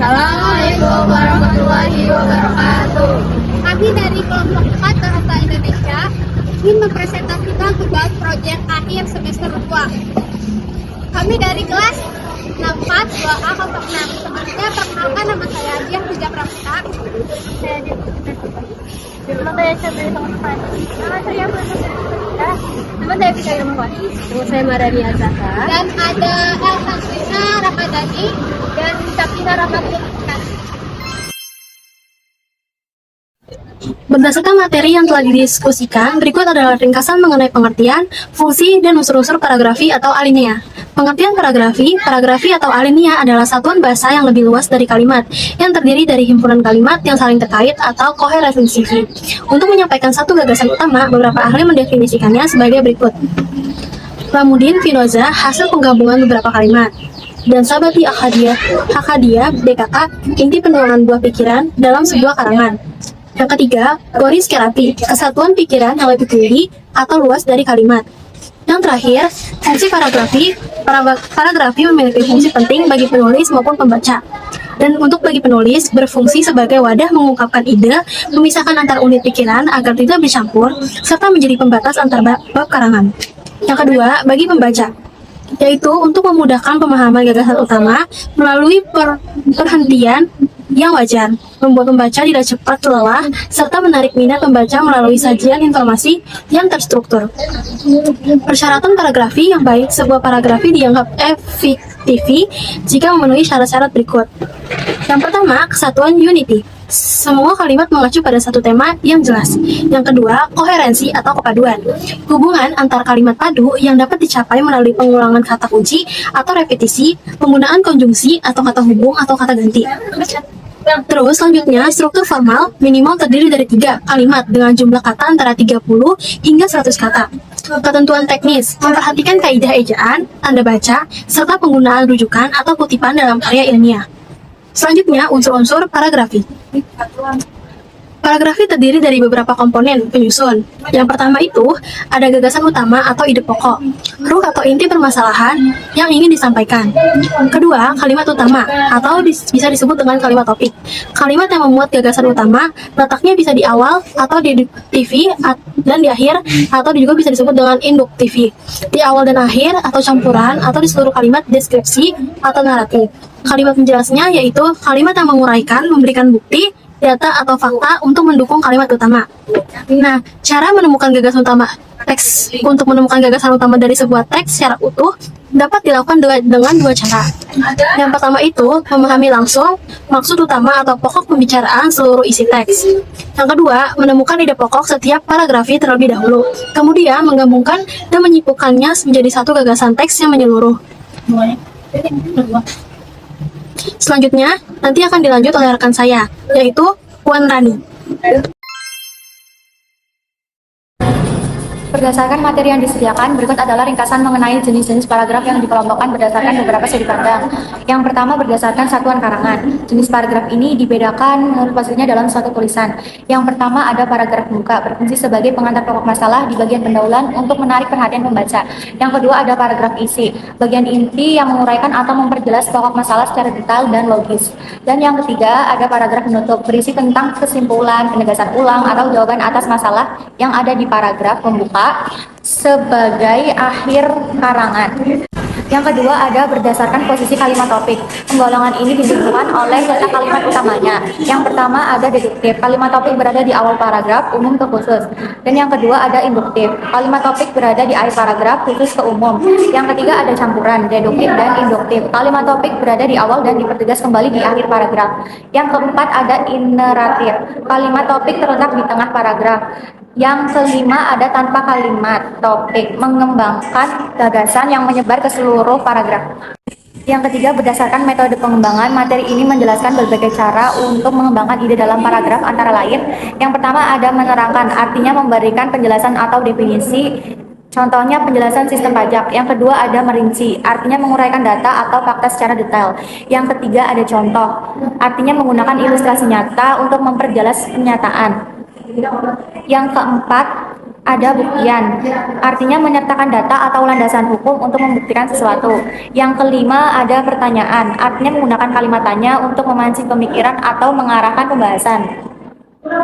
Assalamualaikum warahmatullahi wabarakatuh. Kami dari kelompok 4 Bahasa Indonesia ingin mempresentasikan tugas proyek akhir semester 2. Kami dari kelas 64 2A kelompok 6. Sebelumnya perkenalkan, nama saya Dian Puja Pramuka. Saya Dian Puja Pramuka. Nama saya Syabri Songsan. Nama saya Pramuka. Nama saya Fika Ilmawati. Nama saya Maria Zaka. Dan ada Elsa Sina Ramadhani dan Sakina Ramadhani. Berdasarkan materi yang telah didiskusikan, berikut adalah ringkasan mengenai pengertian, fungsi, dan unsur-unsur paragrafi atau alinea. Pengertian paragrafi atau alinea adalah satuan bahasa yang lebih luas dari kalimat, yang terdiri dari himpunan kalimat yang saling terkait atau koherensi. Untuk menyampaikan satu gagasan utama, beberapa ahli mendefinisikannya sebagai berikut. Lamudin Finoza, hasil penggabungan beberapa kalimat. Dan Sabati Hakadia, BKK, inti penuangan buah pikiran dalam sebuah karangan. Yang ketiga, Boris Kerapi, kesatuan pikiran yang lebih tinggi atau luas dari kalimat. Yang terakhir, fungsi paragrafi memiliki fungsi penting bagi penulis maupun pembaca. Dan untuk bagi penulis, berfungsi sebagai wadah mengungkapkan ide, memisahkan antar unit pikiran agar tidak bercampur, serta menjadi pembatas antar bab karangan. Yang kedua, bagi pembaca, yaitu untuk memudahkan pemahaman gagasan utama melalui perhentian yang wajar, membuat pembaca tidak cepat lelah, serta menarik minat pembaca melalui sajian informasi yang terstruktur. Persyaratan paragrafi yang baik, sebuah paragrafi dianggap efektif jika memenuhi syarat-syarat berikut. Yang pertama, kesatuan unity. Semua kalimat mengacu pada satu tema yang jelas. Yang kedua, koherensi atau kepaduan. Hubungan antar kalimat padu yang dapat dicapai melalui pengulangan kata kunci atau repetisi, penggunaan konjungsi atau kata hubung atau kata ganti. Terus selanjutnya, struktur formal minimal terdiri dari 3 kalimat dengan jumlah kata antara 30 hingga 100 kata. Ketentuan teknis, memperhatikan kaidah ejaan, tanda baca, serta penggunaan rujukan atau kutipan dalam karya ilmiah. Selanjutnya, unsur-unsur paragrafi. Paragrafi terdiri dari beberapa komponen penyusun. Yang pertama itu, ada gagasan utama atau ide pokok, ruh atau inti permasalahan yang ingin disampaikan. Kedua, kalimat utama, atau bisa disebut dengan kalimat topik. Kalimat yang memuat gagasan utama, letaknya bisa di awal atau di deduktif, dan di akhir, atau juga bisa disebut dengan induktif. Di awal dan akhir, atau campuran, atau di seluruh kalimat deskripsi atau naratif. Kalimat penjelasnya yaitu kalimat yang menguraikan, memberikan bukti, data atau fakta untuk mendukung kalimat utama. Nah, cara menemukan gagasan utama untuk menemukan gagasan utama dari sebuah teks secara utuh dapat dilakukan dengan 2 cara. Yang pertama itu memahami langsung maksud utama atau pokok pembicaraan seluruh isi teks. Yang kedua, menemukan ide pokok setiap paragrafi terlebih dahulu, kemudian menggabungkan dan menyimpulkannya menjadi satu gagasan teks yang menyeluruh. Selanjutnya, nanti akan dilanjut oleh rekan saya, yaitu Puan Rani. Berdasarkan materi yang disediakan, berikut adalah ringkasan mengenai jenis-jenis paragraf yang dikelompokkan berdasarkan beberapa sudut pandang. Yang pertama berdasarkan satuan karangan. Jenis paragraf ini dibedakan menurut posisinya dalam suatu tulisan. Yang pertama ada paragraf pembuka, berfungsi sebagai pengantar pokok masalah di bagian pendahuluan untuk menarik perhatian pembaca. Yang kedua ada paragraf isi, bagian inti yang menguraikan atau memperjelas pokok masalah secara detail dan logis. Dan yang ketiga ada paragraf penutup, berisi tentang kesimpulan, penegasan ulang, atau jawaban atas masalah yang ada di paragraf pembuka sebagai akhir karangan. Yang kedua ada berdasarkan posisi kalimat topik. Penggolongan ini ditentukan oleh letak kalimat utamanya. Yang pertama ada deduktif. Kalimat topik berada di awal paragraf, umum ke khusus. Dan yang kedua ada induktif. Kalimat topik berada di akhir paragraf, khusus ke umum. Yang ketiga ada campuran, deduktif dan induktif. Kalimat topik berada di awal dan dipertegas kembali di akhir paragraf. Yang keempat ada ineratif. Kalimat topik terletak di tengah paragraf. Yang kelima ada tanpa kalimat topik, mengembangkan gagasan yang menyebar ke seluruh paragraf. Yang ketiga, berdasarkan metode pengembangan, materi ini menjelaskan berbagai cara untuk mengembangkan ide dalam paragraf, antara lain yang pertama ada menerangkan, artinya memberikan penjelasan atau definisi. Contohnya penjelasan sistem pajak. Yang kedua ada merinci, artinya menguraikan data atau fakta secara detail. Yang ketiga ada contoh, artinya menggunakan ilustrasi nyata untuk memperjelas pernyataan. Yang keempat ada buktian, artinya menyertakan data atau landasan hukum untuk membuktikan sesuatu. Yang kelima, ada pertanyaan, artinya menggunakan kalimat tanya untuk memancing pemikiran atau mengarahkan pembahasan.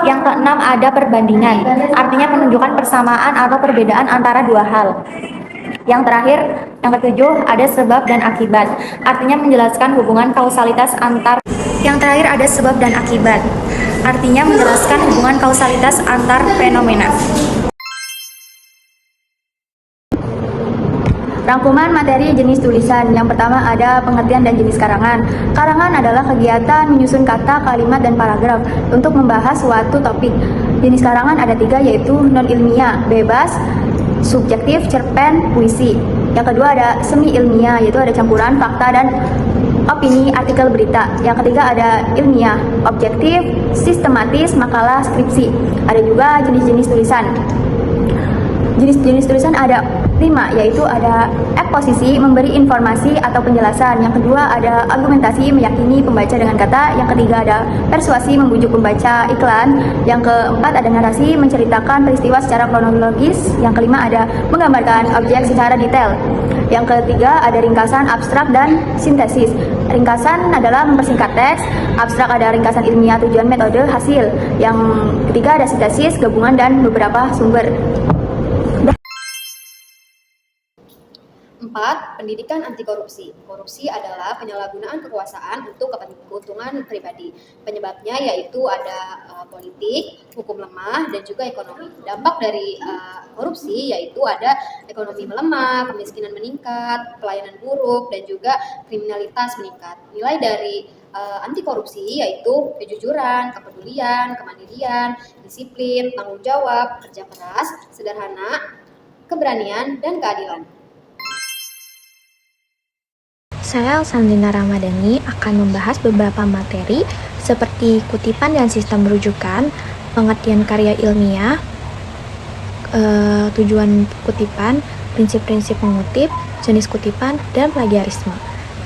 Yang keenam, ada perbandingan, artinya menunjukkan persamaan atau perbedaan antara dua hal. Yang terakhir, yang ketujuh, ada sebab dan akibat, artinya menjelaskan hubungan kausalitas antar. Yang terakhir, ada sebab dan akibat, artinya menjelaskan hubungan kausalitas antar fenomena. Rangkuman materi jenis tulisan. Yang pertama ada pengertian dan jenis karangan. Karangan adalah kegiatan menyusun kata, kalimat, dan paragraf untuk membahas suatu topik. Jenis karangan ada 3, yaitu non-ilmiah, bebas, subjektif, cerpen, puisi. Yang kedua ada semi-ilmiah, yaitu ada campuran fakta dan opini, artikel, berita. Yang ketiga ada ilmiah, objektif, sistematis, makalah, skripsi. Ada juga jenis-jenis tulisan. Jenis-jenis tulisan ada 5, yaitu ada eksposisi, memberi informasi atau penjelasan. Yang kedua ada argumentasi, meyakini pembaca dengan kata. Yang ketiga ada persuasi, membujuk pembaca, iklan. Yang keempat ada narasi, menceritakan peristiwa secara kronologis. Yang kelima ada menggambarkan objek secara detail. Yang ketiga ada ringkasan, abstrak, dan sintesis. Ringkasan adalah mempersingkat teks, abstrak ada ringkasan ilmiah, tujuan, metode, hasil. Yang ketiga ada sintesis, gabungan, dan beberapa sumber. 4. Pendidikan anti korupsi. Korupsi adalah penyalahgunaan kekuasaan untuk keuntungan pribadi. Penyebabnya yaitu ada politik, hukum lemah, dan juga ekonomi. Dampak dari korupsi yaitu ada ekonomi melemah, kemiskinan meningkat, pelayanan buruk, dan juga kriminalitas meningkat. Nilai dari anti korupsi yaitu kejujuran, kepedulian, kemandirian, disiplin, tanggung jawab, kerja keras, sederhana, keberanian, dan keadilan. Saya Sandrina Ramadhani akan membahas beberapa materi seperti kutipan dan sistem rujukan, pengertian karya ilmiah, tujuan kutipan, prinsip-prinsip mengutip, jenis kutipan, dan plagiarisme.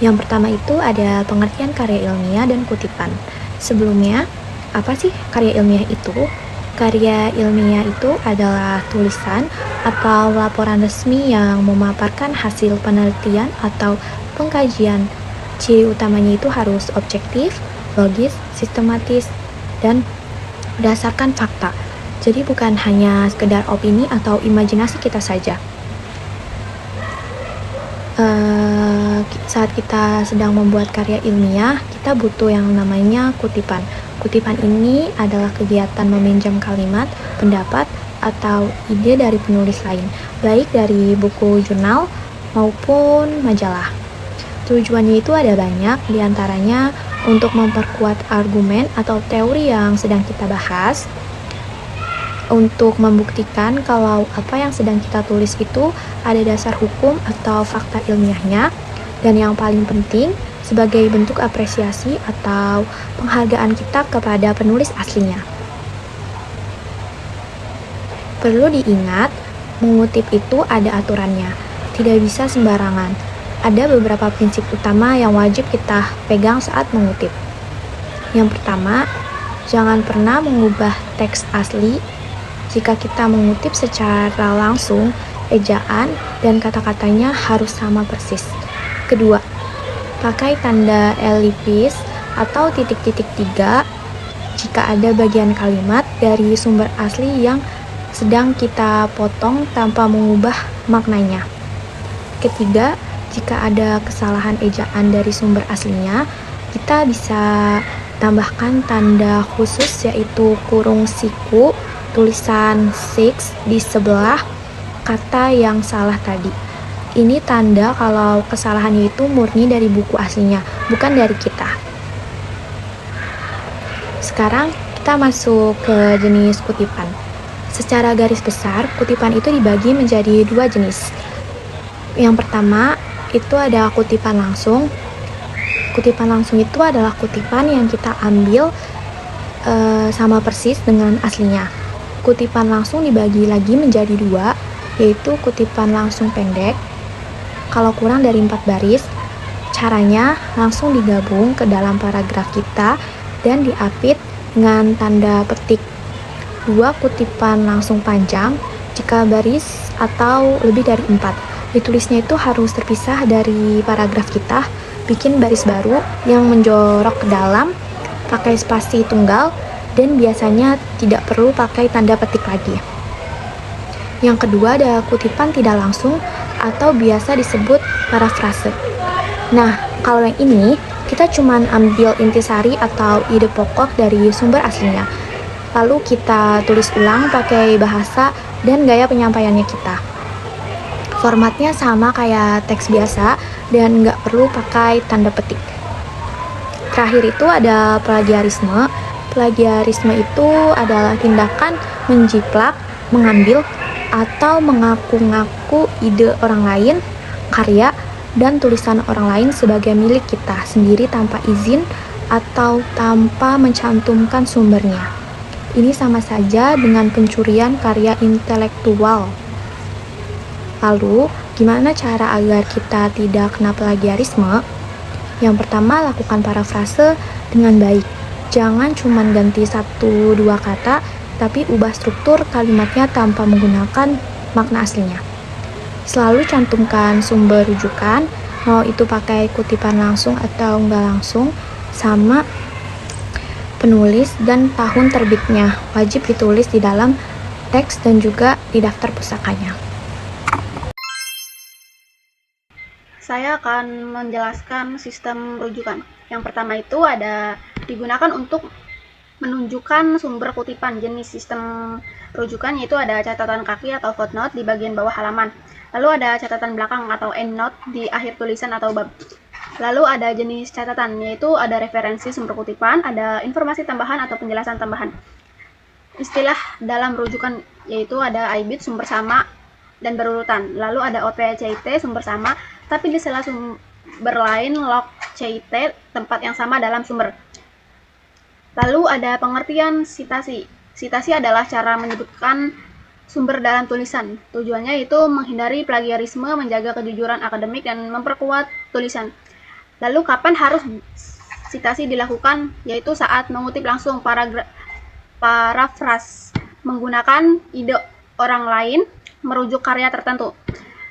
Yang pertama itu ada pengertian karya ilmiah dan kutipan. Sebelumnya, apa sih karya ilmiah itu? Karya ilmiah itu adalah tulisan atau laporan resmi yang memaparkan hasil penelitian atau pengkajian. Ciri utamanya itu harus objektif, logis, sistematis, dan berdasarkan fakta. Jadi bukan hanya sekedar opini atau imajinasi kita saja. Saat kita sedang membuat karya ilmiah, kita butuh yang namanya kutipan. Kutipan ini adalah kegiatan meminjam kalimat, pendapat, atau ide dari penulis lain, baik dari buku jurnal maupun majalah. Tujuannya itu ada banyak, diantaranya untuk memperkuat argumen atau teori yang sedang kita bahas, untuk membuktikan kalau apa yang sedang kita tulis itu ada dasar hukum atau fakta ilmiahnya, dan yang paling penting sebagai bentuk apresiasi atau penghargaan kita kepada penulis aslinya. Perlu diingat, mengutip itu ada aturannya, tidak bisa sembarangan. Ada beberapa prinsip utama yang wajib kita pegang saat mengutip. Yang pertama, jangan pernah mengubah teks asli. Jika kita mengutip secara langsung, ejaan dan kata-katanya harus sama persis. Kedua, pakai tanda elipis atau titik-titik 3 jika ada bagian kalimat dari sumber asli yang sedang kita potong tanpa mengubah maknanya. Ketiga, jika ada kesalahan ejaan dari sumber aslinya, kita bisa tambahkan tanda khusus yaitu kurung siku, tulisan 6 di sebelah kata yang salah tadi. Ini tanda kalau kesalahannya itu murni dari buku aslinya, bukan dari kita. Sekarang kita masuk ke jenis kutipan. Secara garis besar, kutipan itu dibagi menjadi 2 jenis. Yang pertama, itu ada kutipan langsung. Kutipan langsung itu adalah kutipan yang kita ambil sama persis dengan aslinya. Kutipan langsung dibagi lagi menjadi 2, yaitu kutipan langsung pendek. Kalau kurang dari 4 baris, caranya langsung digabung ke dalam paragraf kita dan diapit dengan tanda petik. 2 kutipan langsung panjang, jika baris atau lebih dari 4. Ditulisnya itu harus terpisah dari paragraf kita, bikin baris baru yang menjorok ke dalam, pakai spasi tunggal, dan biasanya tidak perlu pakai tanda petik lagi. Yang kedua ada kutipan tidak langsung atau biasa disebut parafrase. Nah, kalau yang ini kita cuman ambil intisari atau ide pokok dari sumber aslinya. Lalu kita tulis ulang pakai bahasa dan gaya penyampaiannya kita. Formatnya sama kayak teks biasa dan nggak perlu pakai tanda petik. Terakhir itu ada plagiarisme. Plagiarisme itu adalah tindakan menjiplak, mengambil, atau mengaku-ngaku ide orang lain, karya, dan tulisan orang lain sebagai milik kita sendiri tanpa izin atau tanpa mencantumkan sumbernya. Ini sama saja dengan pencurian karya intelektual. Lalu, gimana cara agar kita tidak kena plagiarisme? Yang pertama, lakukan parafrase dengan baik. Jangan cuma ganti 1-2 kata, tapi ubah struktur kalimatnya tanpa menggunakan makna aslinya. Selalu cantumkan sumber rujukan, mau itu pakai kutipan langsung atau enggak langsung, sama penulis dan tahun terbitnya. Wajib ditulis di dalam teks dan juga di daftar pusakanya. Saya akan menjelaskan sistem rujukan. Yang pertama itu digunakan untuk menunjukkan sumber kutipan. Jenis sistem rujukan yaitu ada catatan kaki atau footnote di bagian bawah halaman. Lalu ada catatan belakang atau endnote di akhir tulisan atau bab. Lalu ada jenis catatan, yaitu ada referensi sumber kutipan, ada informasi tambahan atau penjelasan tambahan. Istilah dalam rujukan yaitu ada IBIT sumber sama dan berurutan. Lalu ada OTCT sumber sama, tapi di sela sumber lain log CIT tempat yang sama dalam sumber. Lalu ada pengertian sitasi. Sitasi adalah cara menyebutkan sumber dalam tulisan. Tujuannya itu menghindari plagiarisme, menjaga kejujuran akademik, dan memperkuat tulisan. Lalu kapan harus sitasi dilakukan? Yaitu saat mengutip langsung parafras, menggunakan ide orang lain, merujuk karya tertentu.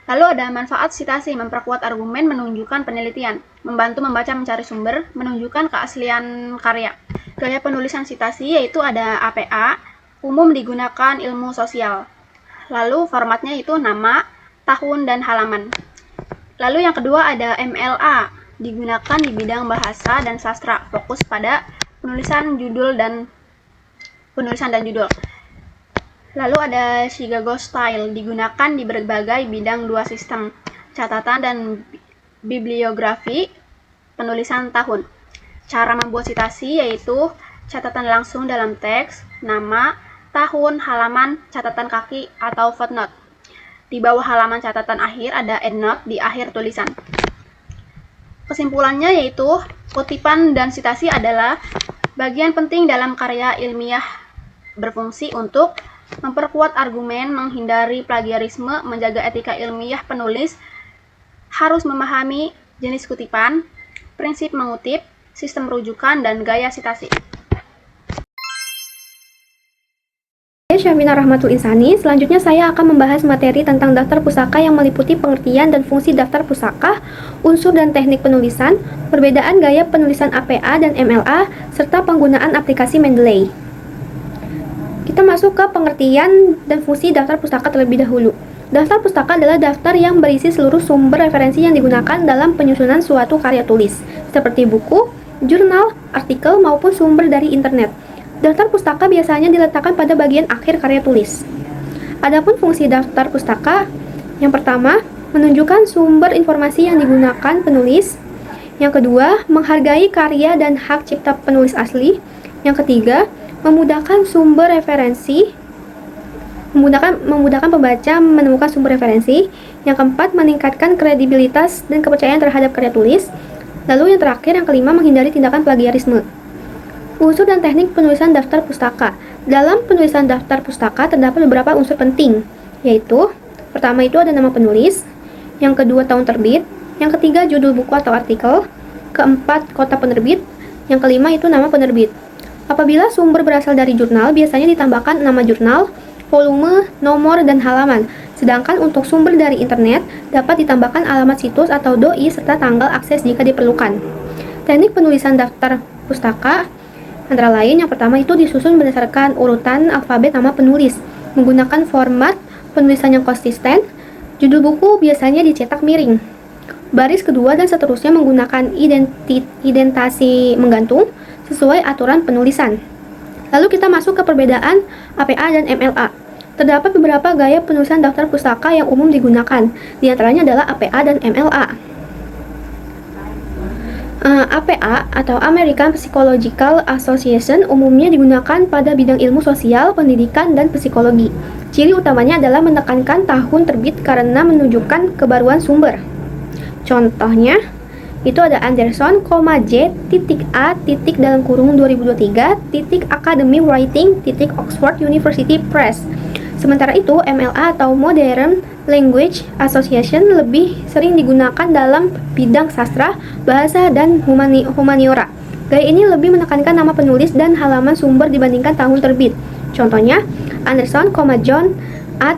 Lalu ada manfaat sitasi, memperkuat argumen, menunjukkan penelitian, membantu membaca mencari sumber, menunjukkan keaslian karya. Gaya penulisan sitasi yaitu ada APA, umum digunakan ilmu sosial. Lalu formatnya itu nama, tahun, dan halaman. Lalu yang kedua ada MLA, digunakan di bidang bahasa dan sastra, fokus pada penulisan dan judul. Lalu ada Chicago Style, digunakan di berbagai bidang 2 sistem, catatan dan bibliografi, penulisan tahun. Cara membuat sitasi yaitu catatan langsung dalam teks, nama, tahun, halaman, catatan kaki, atau footnote. Di bawah halaman catatan akhir ada endnote di akhir tulisan. Kesimpulannya yaitu, kutipan dan sitasi adalah bagian penting dalam karya ilmiah, berfungsi untuk memperkuat argumen, menghindari plagiarisme, menjaga etika ilmiah penulis, harus memahami jenis kutipan, prinsip mengutip, sistem rujukan, dan gaya sitasi. Syafina Rahmatul Insani. Selanjutnya saya akan membahas materi tentang daftar pusaka yang meliputi pengertian dan fungsi daftar pusaka, unsur dan teknik penulisan, perbedaan gaya penulisan APA dan MLA, serta penggunaan aplikasi Mendeley. Kita masuk ke pengertian dan fungsi daftar pustaka terlebih dahulu. Daftar pustaka adalah daftar yang berisi seluruh sumber referensi yang digunakan dalam penyusunan suatu karya tulis, seperti buku, jurnal, artikel, maupun sumber dari internet. Daftar pustaka biasanya diletakkan pada bagian akhir karya tulis. Adapun fungsi daftar pustaka, yang pertama, menunjukkan sumber informasi yang digunakan penulis. Yang kedua, menghargai karya dan hak cipta penulis asli. Yang ketiga, memudahkan sumber referensi, memudahkan pembaca menemukan sumber referensi. Yang keempat, meningkatkan kredibilitas dan kepercayaan terhadap karya tulis. Lalu yang terakhir, yang kelima, menghindari tindakan plagiarisme. Unsur dan teknik penulisan daftar pustaka. Dalam penulisan daftar pustaka terdapat beberapa unsur penting, yaitu pertama itu ada nama penulis, yang kedua tahun terbit, yang ketiga judul buku atau artikel, keempat kota penerbit, yang kelima itu nama penerbit. Apabila sumber berasal dari jurnal, biasanya ditambahkan nama jurnal, volume, nomor, dan halaman. Sedangkan untuk sumber dari internet dapat ditambahkan alamat situs atau doi serta tanggal akses jika diperlukan. Teknik penulisan daftar pustaka antara lain yang pertama itu disusun berdasarkan urutan alfabet nama penulis, menggunakan format penulisan yang konsisten. Judul buku biasanya dicetak miring. Baris kedua dan seterusnya menggunakan indentasi menggantung sesuai aturan penulisan. Lalu kita masuk ke perbedaan APA dan MLA. Terdapat beberapa gaya penulisan daftar pustaka yang umum digunakan. Di antaranya adalah APA dan MLA. APA atau American Psychological Association umumnya digunakan pada bidang ilmu sosial, pendidikan, dan psikologi. Ciri utamanya adalah menekankan tahun terbit karena menunjukkan kebaruan sumber. Contohnya, itu ada Anderson, J, A, dalam kurung 2023, Academy Writing, Oxford University Press. Sementara itu, MLA atau Modern Language Association lebih sering digunakan dalam bidang sastra, bahasa, dan humaniora. Gaya ini lebih menekankan nama penulis dan halaman sumber dibandingkan tahun terbit. Contohnya, Anderson, John, A,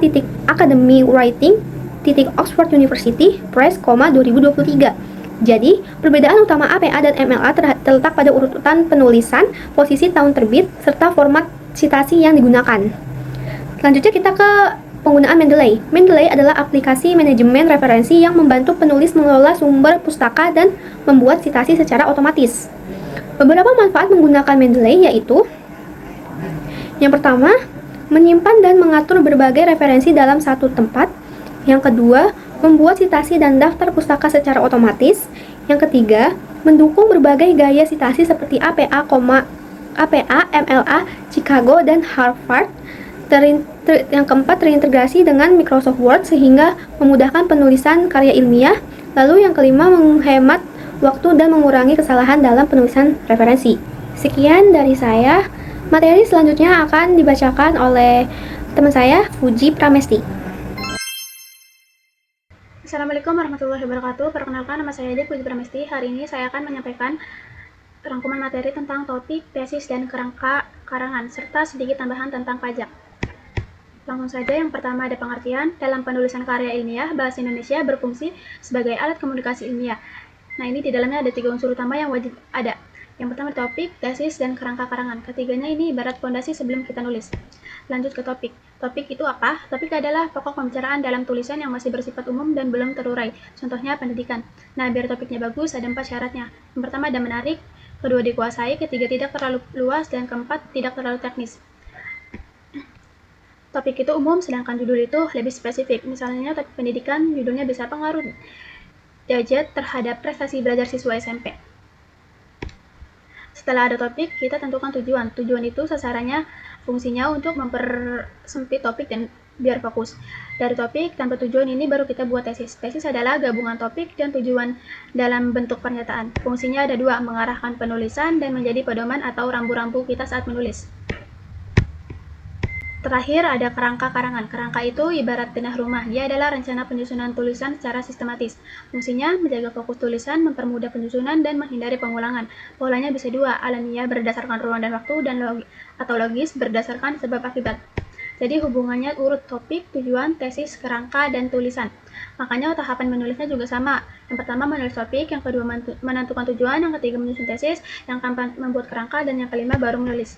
Academy Writing, Oxford University Press, 2023. Jadi, perbedaan utama APA dan MLA terletak pada urutan penulisan, posisi tahun terbit, serta format citasi yang digunakan. Selanjutnya kita ke penggunaan Mendeley. Mendeley adalah aplikasi manajemen referensi yang membantu penulis mengelola sumber pustaka dan membuat citasi secara otomatis. Beberapa manfaat menggunakan Mendeley yaitu: yang pertama, menyimpan dan mengatur berbagai referensi dalam satu tempat. Yang kedua, membuat citasi dan daftar pustaka secara otomatis. Yang ketiga, mendukung berbagai gaya citasi seperti APA, MLA, Chicago, dan Harvard. Yang keempat, terintegrasi dengan Microsoft Word sehingga memudahkan penulisan karya ilmiah. Lalu yang kelima, menghemat waktu dan mengurangi kesalahan dalam penulisan referensi. Sekian dari saya. Materi selanjutnya akan dibacakan oleh teman saya, Fuji Pramesti. Assalamualaikum warahmatullahi wabarakatuh. Perkenalkan, nama saya Fuji Pramesti. Hari ini saya akan menyampaikan rangkuman materi tentang topik, tesis, dan kerangka karangan, serta sedikit tambahan tentang pajak. Langsung saja, yang pertama ada pengertian. Dalam penulisan karya ilmiah, bahasa Indonesia berfungsi sebagai alat komunikasi ilmiah. Nah, ini di dalamnya ada 3 unsur utama yang wajib ada. Yang pertama topik, tesis, dan kerangka karangan. Ketiganya ini ibarat fondasi sebelum kita nulis. Lanjut ke topik. Topik itu apa? Topik adalah pokok pembicaraan dalam tulisan yang masih bersifat umum dan belum terurai. Contohnya pendidikan. Nah, biar topiknya bagus, ada 4 syaratnya. Yang pertama ada menarik, kedua dikuasai, ketiga tidak terlalu luas, dan keempat tidak terlalu teknis. Topik itu umum, sedangkan judul itu lebih spesifik. Misalnya topik pendidikan, judulnya bisa pengaruh gadget terhadap prestasi belajar siswa SMP. Setelah ada topik, kita tentukan tujuan. Tujuan itu sasarannya, fungsinya untuk mempersempit topik dan biar fokus. Dari topik tanpa tujuan ini baru kita buat tesis. Tesis adalah gabungan topik dan tujuan dalam bentuk pernyataan. Fungsinya ada 2, mengarahkan penulisan dan menjadi pedoman atau rambu-rambu kita saat menulis. Terakhir ada kerangka karangan. Kerangka itu ibarat denah rumah. Dia adalah rencana penyusunan tulisan secara sistematis. Fungsinya menjaga fokus tulisan, mempermudah penyusunan, dan menghindari pengulangan. Polanya bisa 2, alamiah berdasarkan ruang dan waktu, dan logis berdasarkan sebab akibat. Jadi hubungannya urut topik, tujuan, tesis, kerangka, dan tulisan. Makanya tahapan menulisnya juga sama. Yang pertama menulis topik, yang kedua menentukan tujuan, yang ketiga menyusun tesis, yang keempat membuat kerangka, dan yang kelima baru menulis.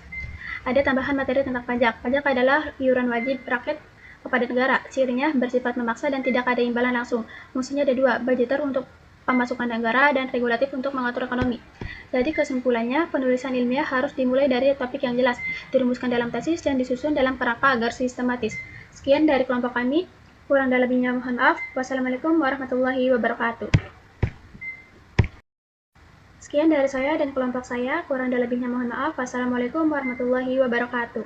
Ada tambahan materi tentang pajak. Pajak adalah iuran wajib rakyat kepada negara. Cirinya bersifat memaksa dan tidak ada imbalan langsung. Fungsinya ada 2, budgeter untuk pemasukan negara dan regulatif untuk mengatur ekonomi. Jadi kesimpulannya, penulisan ilmiah harus dimulai dari topik yang jelas, dirumuskan dalam tesis, dan disusun dalam kerangka agar sistematis. Sekian dari kelompok kami. Kurang dan lebihnya mohon maaf. Wassalamualaikum warahmatullahi wabarakatuh. Sekian dari saya dan kelompok saya. Kurang dan lebihnya mohon maaf. Wassalamualaikum warahmatullahi wabarakatuh.